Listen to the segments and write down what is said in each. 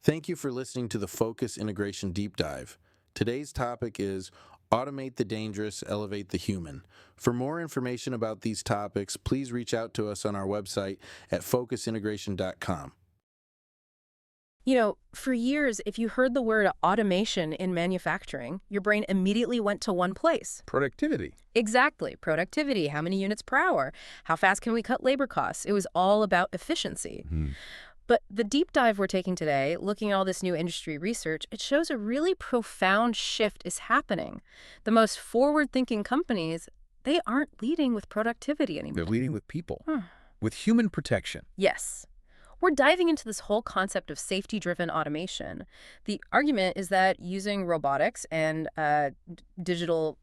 Thank you for listening to the Focus Integration Deep Dive. Today's topic is Automate the Dangerous, Elevate the Human. For more information about these topics, please reach out to us on our website at focusintegration.com. For years, if you heard the word automation in manufacturing, your brain immediately went to one place. Productivity. Exactly. Productivity. How many units per hour? How fast can we cut labor costs? It was all about efficiency. But the deep dive we're taking today, looking at all this new industry research, it shows a really profound shift is happening. The most forward-thinking companies, they aren't leading with productivity anymore. They're leading with people, with human protection. Yes. We're diving into this whole concept of safety-driven automation. The argument is that using robotics and digital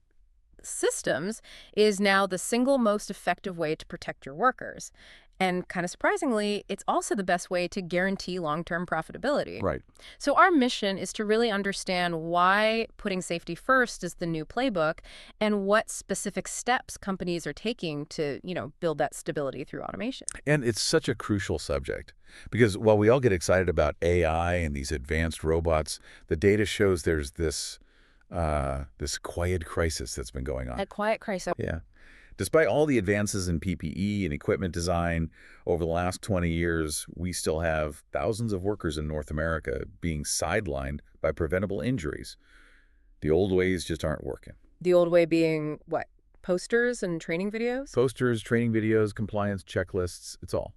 systems is now the single most effective way to protect your workers. And kind of surprisingly, it's also the best way to guarantee long-term profitability. Right. So our mission is to really understand why putting safety first is the new playbook and what specific steps companies are taking to, build that stability through automation. And it's such a crucial subject because while we all get excited about AI and these advanced robots, the data shows there's this quiet crisis that's been going on. A quiet crisis. Yeah. Despite all the advances in PPE and equipment design over the last 20 years, we still have thousands of workers in North America being sidelined by preventable injuries. The old ways just aren't working. The old way being what? Posters and training videos? Posters, training videos, compliance checklists, it's all.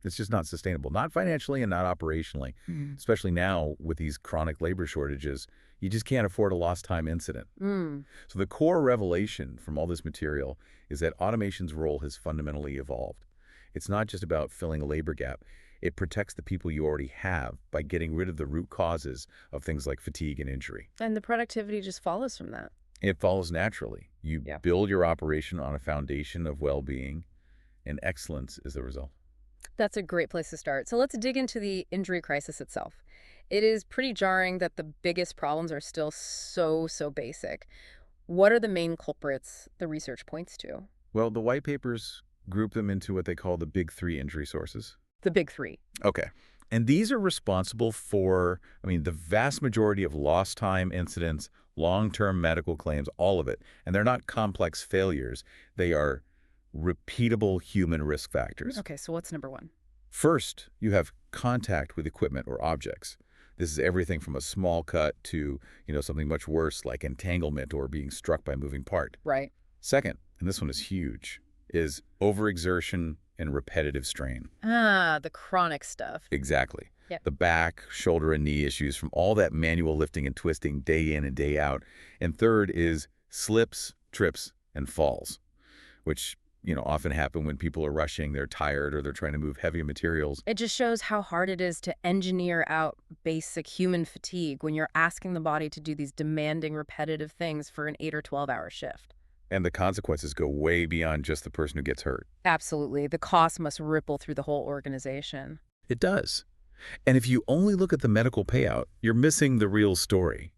It's just not sustainable, not financially and not operationally, especially now with these chronic labor shortages. You just can't afford a lost time incident. So the core revelation from all this material is that automation's role has fundamentally evolved. It's not just about filling a labor gap. It protects the people you already have by getting rid of the root causes of things like fatigue and injury. And the productivity just follows from that. It follows naturally. You build your operation on a foundation of well-being, and excellence is the result. That's a great place to start. So let's dig into the injury crisis itself. It is pretty jarring that the biggest problems are still so basic. What are the main culprits the research points to? Well, the white papers group them into what they call the big three injury sources. The big three. Okay. And these are responsible for, the vast majority of lost time incidents, long-term medical claims, all of it. And they're not complex failures. They are repeatable human risk factors. Okay, so what's number one? First, you have contact with equipment or objects. This is everything from a small cut to, something much worse like entanglement or being struck by a moving part. Right. Second, and this one is huge, is overexertion and repetitive strain. The chronic stuff. Exactly. Yep. The back, shoulder, and knee issues from all that manual lifting and twisting day in and day out. And third is slips, trips, and falls, which often happen when people are rushing, they're tired, or they're trying to move heavy materials. It just shows how hard it is to engineer out basic human fatigue when you're asking the body to do these demanding, repetitive things for an 8 or 12-hour shift. And the consequences go way beyond just the person who gets hurt. Absolutely. The cost must ripple through the whole organization. It does. And if you only look at the medical payout, you're missing the real story.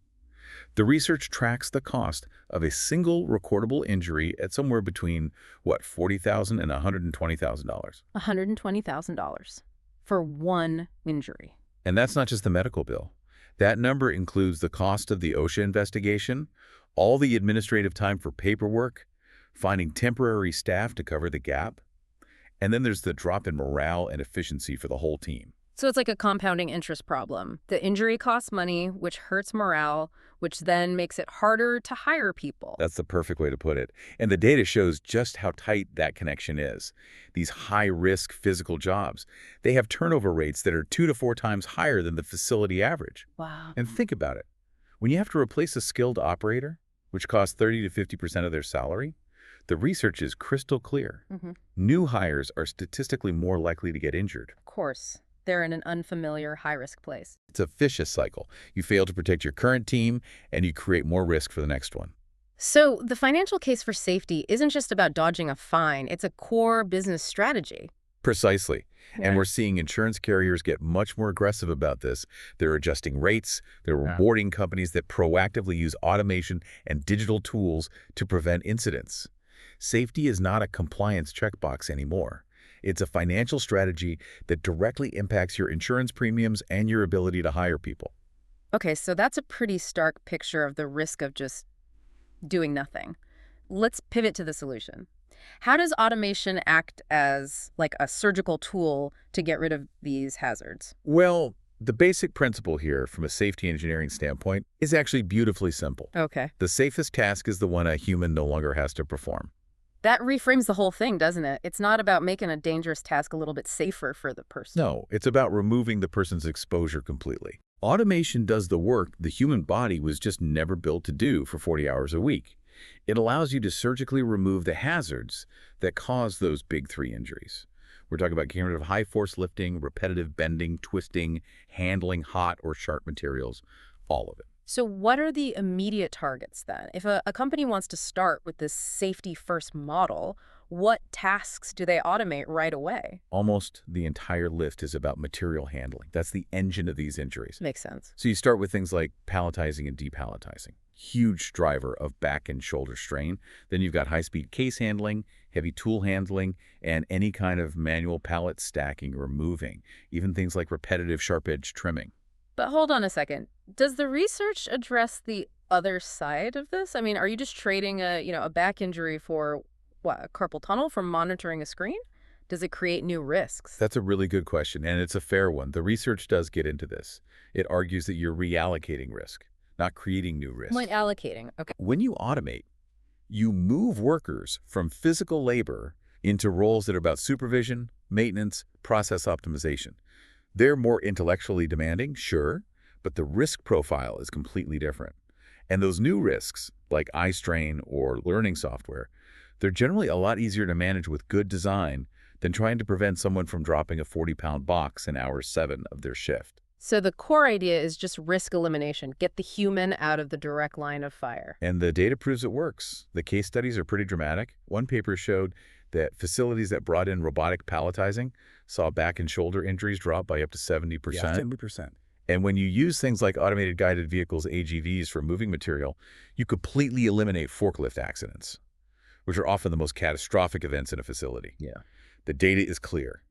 The research tracks the cost of a single recordable injury at somewhere between, $40,000 and $120,000. $120,000 for one injury. And that's not just the medical bill. That number includes the cost of the OSHA investigation, all the administrative time for paperwork, finding temporary staff to cover the gap, and then there's the drop in morale and efficiency for the whole team. So it's like a compounding interest problem. The injury costs money, which hurts morale, which then makes it harder to hire people. That's the perfect way to put it. And the data shows just how tight that connection is. These high-risk physical jobs, they have turnover rates that are 2 to 4 times higher than the facility average. Wow. And think about it. When you have to replace a skilled operator, which costs 30 to 50% of their salary, the research is crystal clear. New hires are statistically more likely to get injured. Of course. They're in an unfamiliar, high-risk place. It's a vicious cycle. You fail to protect your current team, and you create more risk for the next one. So the financial case for safety isn't just about dodging a fine. It's a core business strategy. Precisely. And we're seeing insurance carriers get much more aggressive about this. They're adjusting rates. They're rewarding companies that proactively use automation and digital tools to prevent incidents. Safety is not a compliance checkbox anymore. It's a financial strategy that directly impacts your insurance premiums and your ability to hire people. Okay, so that's a pretty stark picture of the risk of just doing nothing. Let's pivot to the solution. How does automation act as like a surgical tool to get rid of these hazards? Well, the basic principle here from a safety engineering standpoint is actually beautifully simple. Okay. The safest task is the one a human no longer has to perform. That reframes the whole thing, doesn't it? It's not about making a dangerous task a little bit safer for the person. No, it's about removing the person's exposure completely. Automation does the work the human body was just never built to do for 40 hours a week. It allows you to surgically remove the hazards that cause those big three injuries. We're talking about getting rid of high-force lifting, repetitive bending, twisting, handling hot or sharp materials, all of it. So what are the immediate targets then? If a company wants to start with this safety-first model, what tasks do they automate right away? Almost the entire list is about material handling. That's the engine of these injuries. Makes sense. So you start with things like palletizing and depalletizing. Huge driver of back and shoulder strain. Then you've got high-speed case handling, heavy tool handling, and any kind of manual pallet stacking or moving, even things like repetitive sharp-edge trimming. But hold on a second. Does the research address the other side of this? I mean, are you just trading a back injury for what, a carpal tunnel from monitoring a screen? Does it create new risks? That's a really good question, and it's a fair one. The research does get into this. It argues that you're reallocating risk, not creating new risk. Like allocating. Okay. When you automate, you move workers from physical labor into roles that are about supervision, maintenance, process optimization. They're more intellectually demanding, sure, but the risk profile is completely different. And those new risks, like eye strain or learning software, they're generally a lot easier to manage with good design than trying to prevent someone from dropping a 40-pound box in hour 7 of their shift. So the core idea is just risk elimination. Get the human out of the direct line of fire. And the data proves it works. The case studies are pretty dramatic. One paper showed that facilities that brought in robotic palletizing saw back and shoulder injuries drop by up to 70%. Yeah, 70%. And when you use things like automated guided vehicles, AGVs, for moving material, you completely eliminate forklift accidents, which are often the most catastrophic events in a facility. Yeah. The data is clear.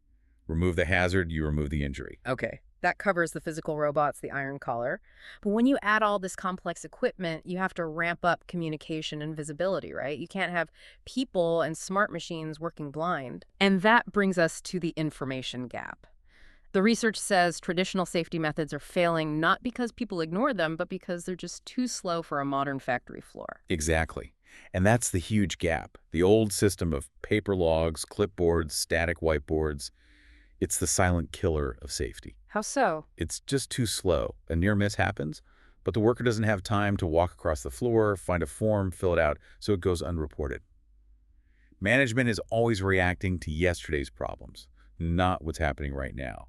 Remove the hazard, you remove the injury. Okay. That covers the physical robots, the iron collar. But when you add all this complex equipment, you have to ramp up communication and visibility, right? You can't have people and smart machines working blind. And that brings us to the information gap. The research says traditional safety methods are failing not because people ignore them, but because they're just too slow for a modern factory floor. Exactly. And that's the huge gap. The old system of paper logs, clipboards, static whiteboards, it's the silent killer of safety. How so? It's just too slow. A near miss happens, but the worker doesn't have time to walk across the floor, find a form, fill it out, so it goes unreported. Management is always reacting to yesterday's problems, not what's happening right now.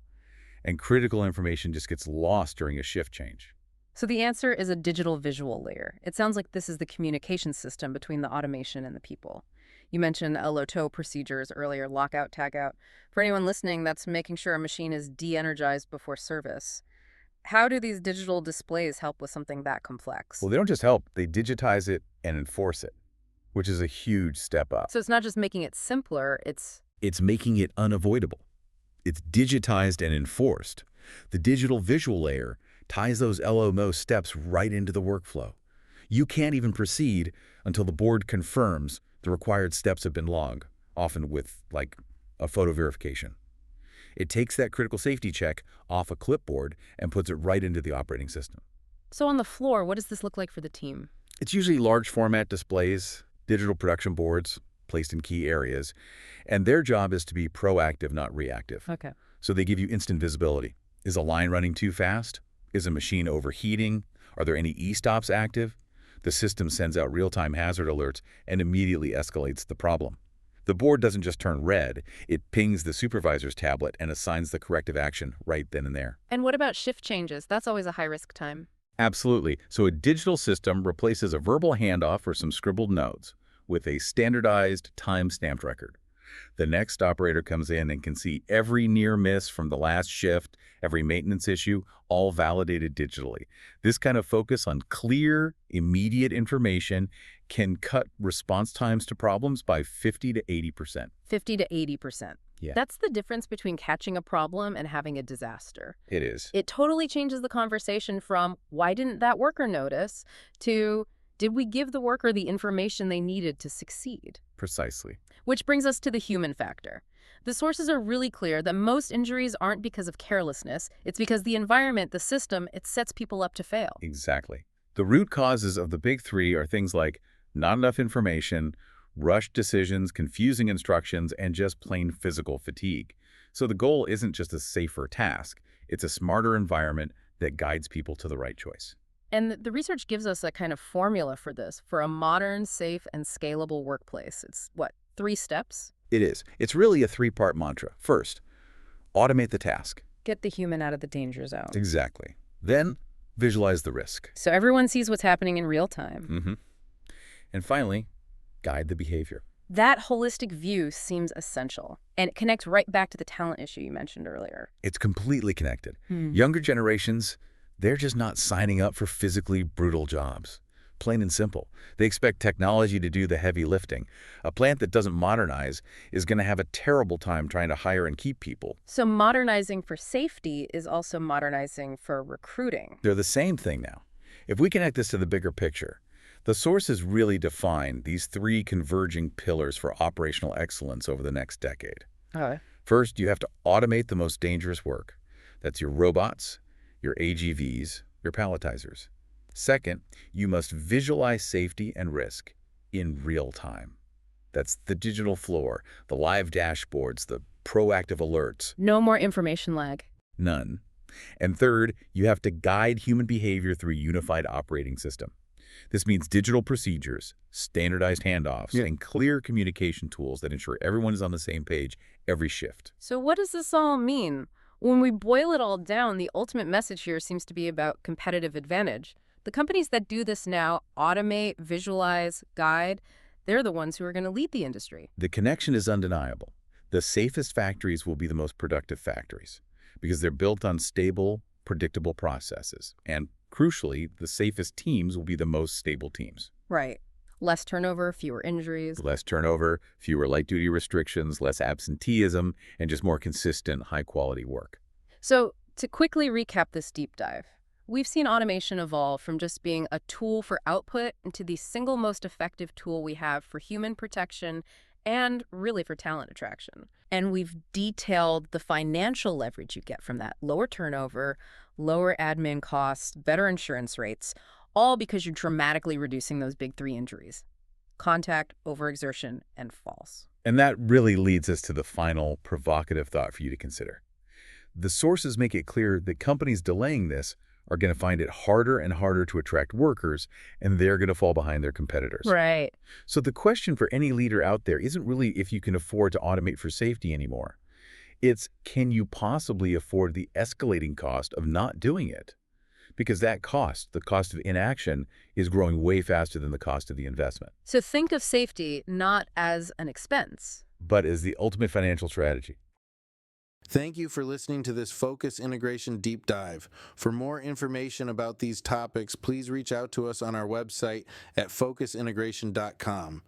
And critical information just gets lost during a shift change. So the answer is a digital visual layer. It sounds like this is the communication system between the automation and the people. You mentioned LOTO procedures earlier, lockout, tagout. For anyone listening, that's making sure a machine is de-energized before service. How do these digital displays help with something that complex? Well, they don't just help, they digitize it and enforce it, which is a huge step up. So it's not just making it simpler, it's making it unavoidable. It's digitized and enforced. The digital visual layer ties those LOMO steps right into the workflow. You can't even proceed until the board confirms the required steps have been logged, often with, like, a photo verification. It takes that critical safety check off a clipboard and puts it right into the operating system. So on the floor, what does this look like for the team? It's usually large format displays, digital production boards placed in key areas, and their job is to be proactive, not reactive. Okay. So they give you instant visibility. Is a line running too fast? Is a machine overheating? Are there any e-stops active? The system sends out real-time hazard alerts and immediately escalates the problem. The board doesn't just turn red, it pings the supervisor's tablet and assigns the corrective action right then and there. And what about shift changes? That's always a high-risk time. Absolutely. So a digital system replaces a verbal handoff or some scribbled notes with a standardized time-stamped record. The next operator comes in and can see every near miss from the last shift, every maintenance issue, all validated digitally. This kind of focus on clear, immediate information can cut response times to problems by 50 to 80%. 50 to 80%. Yeah, That's the difference between catching a problem and having a disaster. it is. It totally changes the conversation from, why didn't that worker notice, to, did we give the worker the information they needed to succeed? Precisely. Which brings us to the human factor. The sources are really clear that most injuries aren't because of carelessness. It's because the environment, the system, it sets people up to fail. Exactly. The root causes of the big three are things like not enough information, rushed decisions, confusing instructions, and just plain physical fatigue. So the goal isn't just a safer task. It's a smarter environment that guides people to the right choice. And the research gives us a kind of formula for this, for a modern, safe, and scalable workplace. It's, what, 3 steps? It is. It's really a 3-part mantra. First, automate the task. Get the human out of the danger zone. Exactly. Then, visualize the risk. So everyone sees what's happening in real time. And finally, guide the behavior. That holistic view seems essential, and it connects right back to the talent issue you mentioned earlier. It's completely connected. Younger generations, they're just not signing up for physically brutal jobs. Plain and simple. They expect technology to do the heavy lifting. A plant that doesn't modernize is going to have a terrible time trying to hire and keep people. So modernizing for safety is also modernizing for recruiting. They're the same thing now. If we connect this to the bigger picture, the sources really define these 3 converging pillars for operational excellence over the next decade. First, you have to automate the most dangerous work. That's your robots, your AGVs, your palletizers. Second, you must visualize safety and risk in real time. That's the digital floor, the live dashboards, the proactive alerts. No more information lag. None. And third, you have to guide human behavior through a unified operating system. This means digital procedures, standardized handoffs, and clear communication tools that ensure everyone is on the same page every shift. So what does this all mean? When we boil it all down, the ultimate message here seems to be about competitive advantage. The companies that do this now, automate, visualize, guide, they're the ones who are going to lead the industry. The connection is undeniable. The safest factories will be the most productive factories because they're built on stable, predictable processes. And crucially, the safest teams will be the most stable teams. Right. Less turnover, fewer injuries. Less turnover, fewer light-duty restrictions, less absenteeism, and just more consistent, high-quality work. So to quickly recap this deep dive, we've seen automation evolve from just being a tool for output into the single most effective tool we have for human protection and really for talent attraction. And we've detailed the financial leverage you get from that. Lower turnover, lower admin costs, better insurance rates, all because you're dramatically reducing those big 3 injuries: contact, overexertion, and falls. And that really leads us to the final provocative thought for you to consider. The sources make it clear that companies delaying this are going to find it harder and harder to attract workers, and they're going to fall behind their competitors. Right. So the question for any leader out there isn't really if you can afford to automate for safety anymore. It's, can you possibly afford the escalating cost of not doing it? Because that cost, the cost of inaction, is growing way faster than the cost of the investment. So think of safety not as an expense, but as the ultimate financial strategy. Thank you for listening to this Focus Integration Deep Dive. For more information about these topics, please reach out to us on our website at focusintegration.com.